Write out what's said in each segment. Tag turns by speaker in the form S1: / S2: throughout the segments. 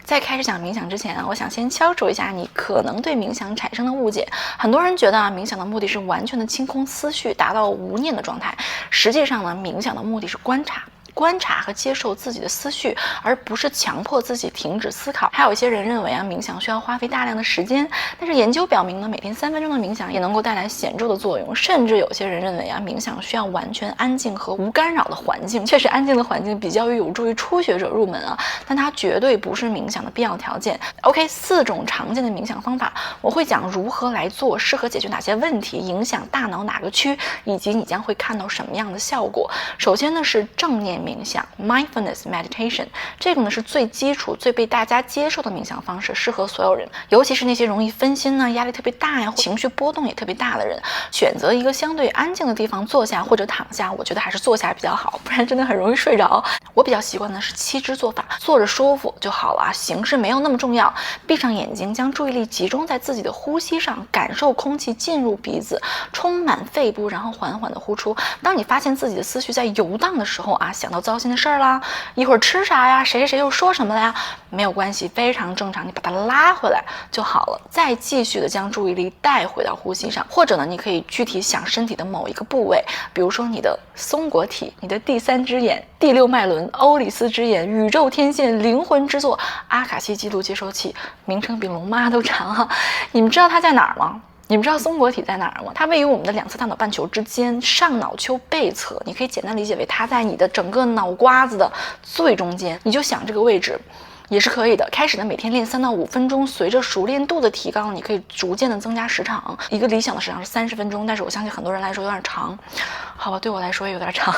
S1: 在开始讲冥想之前啊，我想先敲除一下你可能对冥想产生的误解。很多人觉得冥想的目的是完全的清空思绪，达到无念的状态。实际上呢，冥想的目的是观察和接受自己的思绪，而不是强迫自己停止思考。还有一些人认为啊，冥想需要花费大量的时间，但是研究表明呢，每天3分钟的冥想也能够带来显著的作用。甚至有些人认为啊，冥想需要完全安静和无干扰的环境。确实，安静的环境比较有助于初学者入门啊，但它绝对不是冥想的必要条件。OK，4种常见的冥想方法，我会讲如何来做，适合解决哪些问题，影响大脑哪个区，以及你将会看到什么样的效果。首先呢是正念冥想 mindfulness meditation， 这个呢是最基础最被大家接受的冥想方式，适合所有人，尤其是那些容易分心呢、压力特别大呀、情绪波动也特别大的人。选择一个相对安静的地方坐下或者躺下，我觉得还是坐下比较好，不然真的很容易睡着。我比较习惯的是7支做法，坐着舒服就好了，形式没有那么重要。闭上眼睛，将注意力集中在自己的呼吸上，感受空气进入鼻子，充满肺部，然后缓缓的呼出。当你发现自己的思绪在游荡的时候啊，想到糟心的事儿啦，一会儿吃啥呀，谁又说什么了呀，没有关系，非常正常，你把它拉回来就好了。再继续的将注意力带回到呼吸上，或者呢，你可以具体想身体的某一个部位，比如说你的松果体、你的第3只眼、第6脉轮、欧里斯之眼、宇宙天线、灵魂之座、阿卡西记录接收器，名称比龙妈都长啊！你们知道它在哪儿吗？你们知道松果体在哪儿吗？它位于我们的2侧大脑半球之间，上脑丘背侧。你可以简单理解为它在你的整个脑瓜子的最中间，你就想这个位置也是可以的。开始呢，每天练3到5分钟，随着熟练度的提高，你可以逐渐的增加时长。一个理想的时长是30分钟，但是我相信很多人来说有点长，好吧，对我来说也有点长，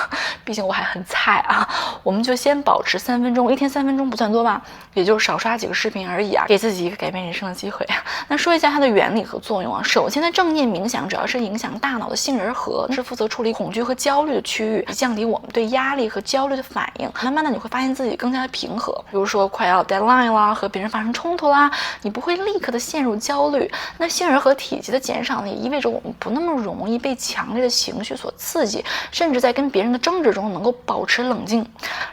S1: 毕竟我还很菜啊。我们就先保持3分钟，一天3分钟不算多吧，也就是少刷几个视频而已啊，给自己一个改变人生的机会。那说一下它的原理和作用啊。首先呢，正念冥想主要是影响大脑的杏仁核，是负责处理恐惧和焦虑的区域，降低我们对压力和焦虑的反应。慢慢的你会发现自己更加的平和，比如说快要deadline 啦，和别人发生冲突啦，你不会立刻的陷入焦虑。那杏仁核体积的减少呢，也意味着我们不那么容易被强烈的情绪所刺激，甚至在跟别人的争执中能够保持冷静。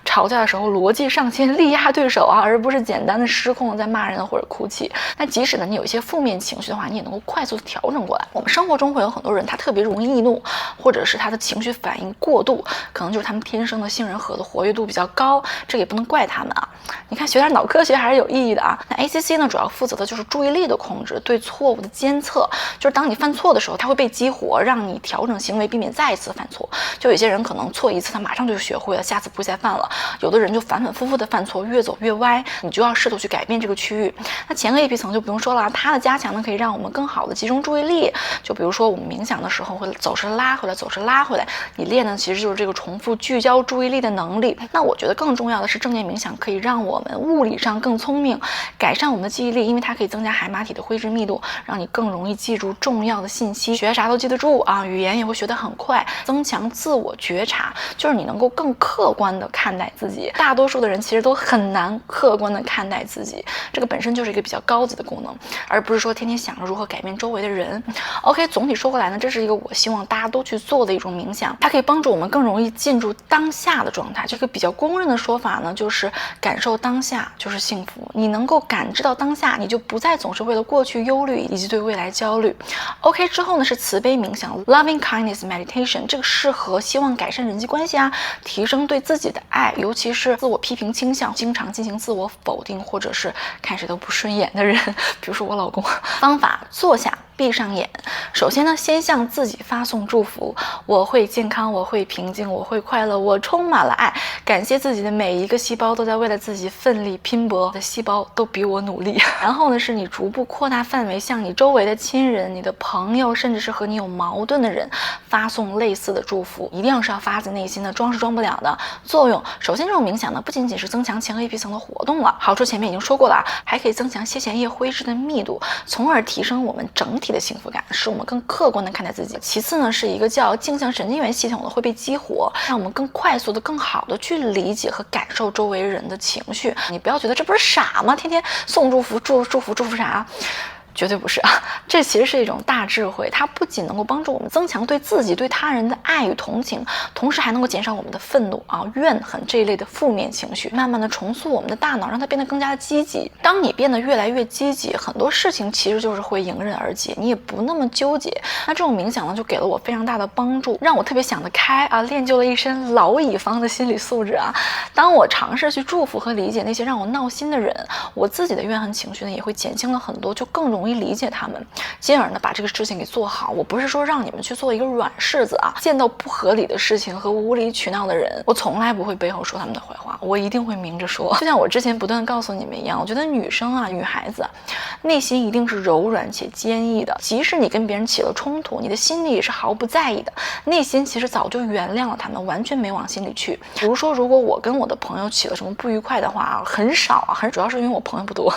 S1: 吵架的时候逻辑上先，力压对手啊，而不是简单的失控的在骂人或者哭泣。那即使呢你有一些负面情绪的话，你也能够快速的调整过来。我们生活中会有很多人，他特别容易易怒，或者是他的情绪反应过度，可能就是他们天生的杏仁核的活跃度比较高，这个也不能怪他们啊。你看学点脑科学还是有意义的啊。那 ACC 呢，主要负责的就是注意力的控制，对错误的监测，就是当你犯错的时候，它会被激活，让你调整行为，避免再一次犯错。就有些人可能错一次，他马上就学会了，下次不会再犯了。有的人就反复的犯错，越走越歪，你就要试图去改变这个区域。那前额叶皮层就不用说了，它的加强呢，可以让我们更好的集中注意力。就比如说我们冥想的时候会走时拉回来，走时拉回来，你练呢其实就是这个重复聚焦注意力的能力。那我觉得更重要的是，正念冥想可以让我们物理上更聪明，改善我们的记忆力，因为它可以增加海马体的灰质密度，让你更容易记住重要的信息，学啥都记得住啊，语言也会学得很快，增强自我觉察，就是你能够更客观的看待自己。大多数的人其实都很难客观的看待自己，这个本身就是一个比较高级的功能，而不是说天天想着如何改变周围的人。OK， 总体说过来呢，这是一个我希望大家都去做的一种冥想，它可以帮助我们更容易进入当下的状态。这个比较公认的说法呢，就是感受当下就是幸福。你能够感知到当下，你就不再总是为了过去忧虑以及对未来焦虑。OK， 之后呢是慈悲冥想 Loving Kindness Meditation， 这个适合希望改善人际关系啊，提升对自己的爱，尤其是自我批评倾向，经常进行自我否定，或者是看谁都不顺眼的人，比如说我老公。方法：坐下，闭上眼。首先呢，先向自己发送祝福，我会健康，我会平静，我会快乐，我充满了爱，感谢自己的每一个细胞都在为了自己奋力拼搏，的细胞都比我努力。然后呢，是你逐步扩大范围，向你周围的亲人、你的朋友，甚至是和你有矛盾的人发送类似的祝福，一定是要发自内心的，装是装不了的。作用：首先这种冥想呢，不仅仅是增强前额叶皮层的活动了，好处前面已经说过了，还可以增强祔前叶灰质的密度，从而提升我们整体的幸福感，使我们更客观的看待自己。其次呢，是一个叫镜像神经元系统的会被激活，让我们更快速的、更好的去理解和感受周围人的情绪。你不要觉得这不是傻吗？天天送祝福、祝福啥？绝对不是啊，这其实是一种大智慧，它不仅能够帮助我们增强对自己、对他人的爱与同情，同时还能够减少我们的愤怒啊、怨恨这一类的负面情绪，慢慢的重塑我们的大脑，让它变得更加的积极。当你变得越来越积极，很多事情其实就是会迎刃而解，你也不那么纠结。那这种冥想呢，就给了我非常大的帮助，让我特别想得开啊，练就了一身老乙方的心理素质啊。当我尝试去祝福和理解那些让我闹心的人，我自己的怨恨情绪呢也会减轻了很多，就更容易理解他们，进而呢把这个事情给做好。我不是说让你们去做一个软柿子啊，见到不合理的事情和无理取闹的人，我从来不会背后说他们的坏话，我一定会明着说。就像我之前不断告诉你们一样，我觉得女生啊，女孩子内心一定是柔软且坚毅的，即使你跟别人起了冲突，你的心里也是毫不在意的，内心其实早就原谅了他们，完全没往心里去。比如说，如果我跟我的朋友起了什么不愉快的话啊，很少啊，主要是因为我朋友不多，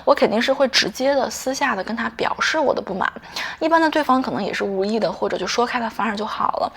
S1: 我肯定是会直接的私下的跟他表示我的不满。一般的对方可能也是无意的，或者就说开了反而就好了，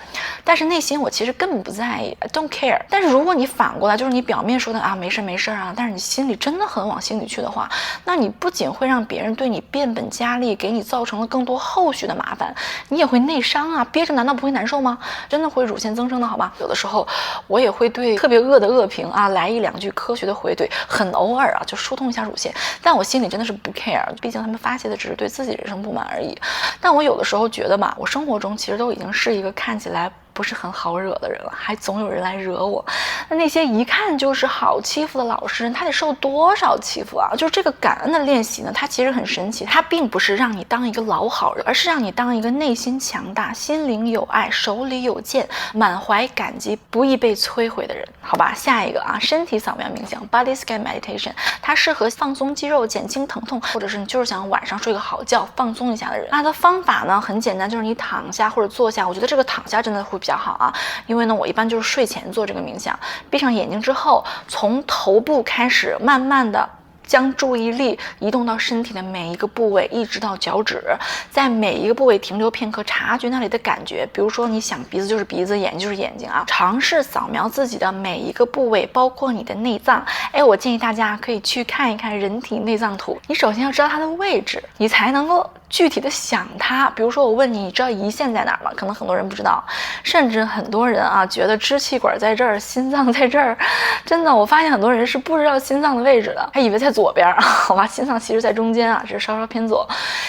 S1: 但是内心我其实根本不在意 I don't care。 但是如果你反过来，就是你表面说的啊没事没事啊，但是你心里真的很往心里去的话，那你不仅会让别人对你变本加厉，给你造成了更多后续的麻烦，你也会内伤啊，憋着难道不会难受吗？真的会乳腺增生的好吧。有的时候我也会对特别恶的恶评啊来一两句科学的回怼，很偶尔啊就疏通一下乳腺，但我心里真的是不 care， 毕竟他们发泄的只是对自己人生不满而已。但我有的时候觉得吧，我生活中其实都已经是一个看起来不是很好惹的人了，还总有人来惹我。那些一看就是好欺负的老实人，他得受多少欺负啊？就是这个感恩的练习呢，它其实很神奇，它并不是让你当一个老好人，而是让你当一个内心强大、心灵有爱、手里有剑、满怀感激、不易被摧毁的人。好吧，下一个啊，身体扫描冥想 （Body Scan Meditation）， 它适合放松肌肉、减轻疼痛，或者是你就是想晚上睡个好觉、放松一下的人。它的方法呢很简单，就是你躺下或者坐下。我觉得这个躺下真的会比较好啊，因为呢我一般就是睡前做这个冥想，闭上眼睛之后，从头部开始慢慢的将注意力移动到身体的每一个部位，一直到脚趾，在每一个部位停留片刻，察觉那里的感觉。比如说你想鼻子就是鼻子，眼睛就是眼睛啊，尝试扫描自己的每一个部位，包括你的内脏。我建议大家可以去看一看人体内脏图，你首先要知道它的位置，你才能够具体的想它。比如说我问你，你知道胰腺在哪儿吗？可能很多人不知道，甚至很多人啊觉得支气管在这儿，心脏在这儿。真的，我发现很多人是不知道心脏的位置的，还以为在左边，好吧，心脏其实在中间啊，只是稍稍偏左。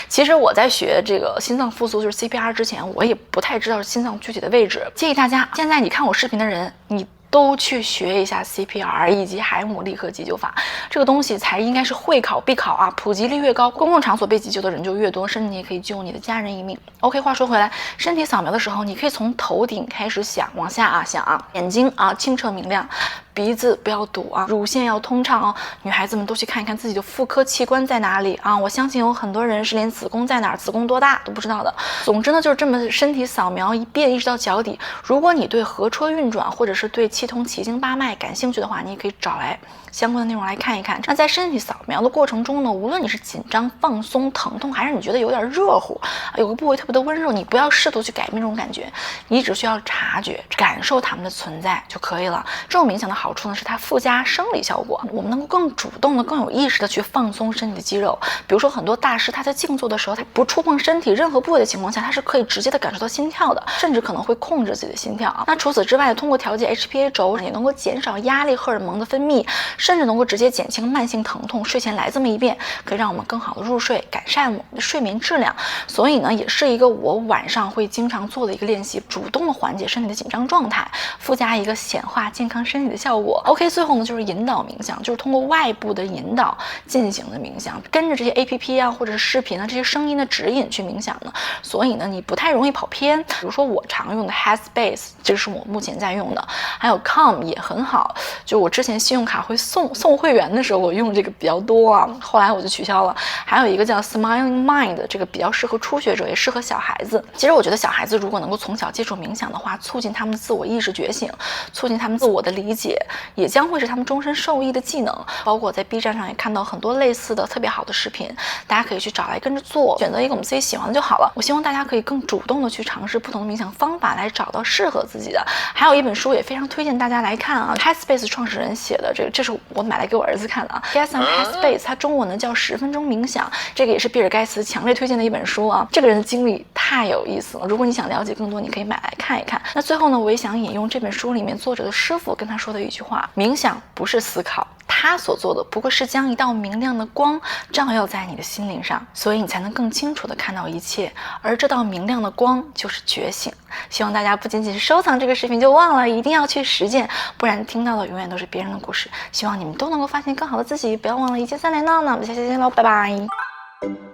S1: 其实我在学这个心脏复苏就是 CPR 之前，我也不太知道心脏具体的位置。建议大家现在你看我视频的人，你都去学一下 CPR 以及海姆立克急救法，这个东西才应该是会考必考啊，普及率越高，公共场所被急救的人就越多，甚至你也可以救你的家人一命。OK， 话说回来，身体扫描的时候，你可以从头顶开始想，往下啊想啊，眼睛啊清澈明亮，鼻子不要堵啊，乳腺要通畅哦。女孩子们都去看一看自己的妇科器官在哪里啊，我相信有很多人是连子宫在哪儿、子宫多大都不知道的。总之呢，就是这么身体扫描一遍，一直到脚底。如果你对河车运转或者是对气通奇经八脉感兴趣的话，你也可以找来相关的内容来看一看。那在身体扫描的过程中呢，无论你是紧张、放松、疼痛，还是你觉得有点热乎，有个部位特别的温热，你不要试图去改变这种感觉，你只需要察觉、感受它们的存在就可以了。这种冥想的好处呢，是它附加生理效果，我们能够更主动的、更有意识的去放松身体的肌肉。比如说很多大师他在静坐的时候，他不触碰身体任何部位的情况下，他是可以直接的感受到心跳的，甚至可能会控制自己的心跳啊。那除此之外，通过调节 HPA 轴，也能够减少压力荷尔蒙的分泌，甚至能够直接减轻慢性疼痛。睡前来这么一遍，可以让我们更好的入睡，改善我们的睡眠质量。所以呢，也是一个我晚上会经常做的一个练习，主动的缓解身体的紧张状态，附加一个显化健康身体的效果。OK， 最后呢就是引导冥想，就是通过外部的引导进行的冥想，跟着这些 APP 啊或者是视频啊这些声音的指引去冥想呢，所以呢你不太容易跑偏。比如说我常用的 Headspace， 这是我目前在用的，还有 Calm 也很好。就我之前信用卡会送会员的时候，我用这个比较多啊，后来我就取消了。还有一个叫 Smiling Mind， 这个比较适合初学者，也适合小孩子。其实我觉得小孩子如果能够从小接触冥想的话，促进他们的自我意识觉醒，促进他们自我的理解，解，也将会是他们终身受益的技能。包括我在 B 站上也看到很多类似的特别好的视频，大家可以去找来跟着做，选择一个我们自己喜欢的就好了。我希望大家可以更主动的去尝试不同的冥想方法，来找到适合自己的。还有一本书也非常推荐大家来看啊 ，Headspace 创始人写的这是我买来给我儿子看的啊 ，Get Some Headspace， 它中文呢叫10分钟冥想，这个也是比尔盖茨强烈推荐的一本书啊。这个人的经历太有意思了，如果你想了解更多，你可以买来看一看。那最后呢，我也想引用这本书里面作者的师傅跟他说的一句话：冥想不是思考。他所做的不过是将一道明亮的光照耀在你的心灵上，所以你才能更清楚地看到一切，而这道明亮的光就是觉醒。希望大家不仅仅是收藏这个视频就忘了，一定要去实践，不然听到的永远都是别人的故事。希望你们都能够发现更好的自己，不要忘了一键3连到呢。我们下期见喽，拜拜。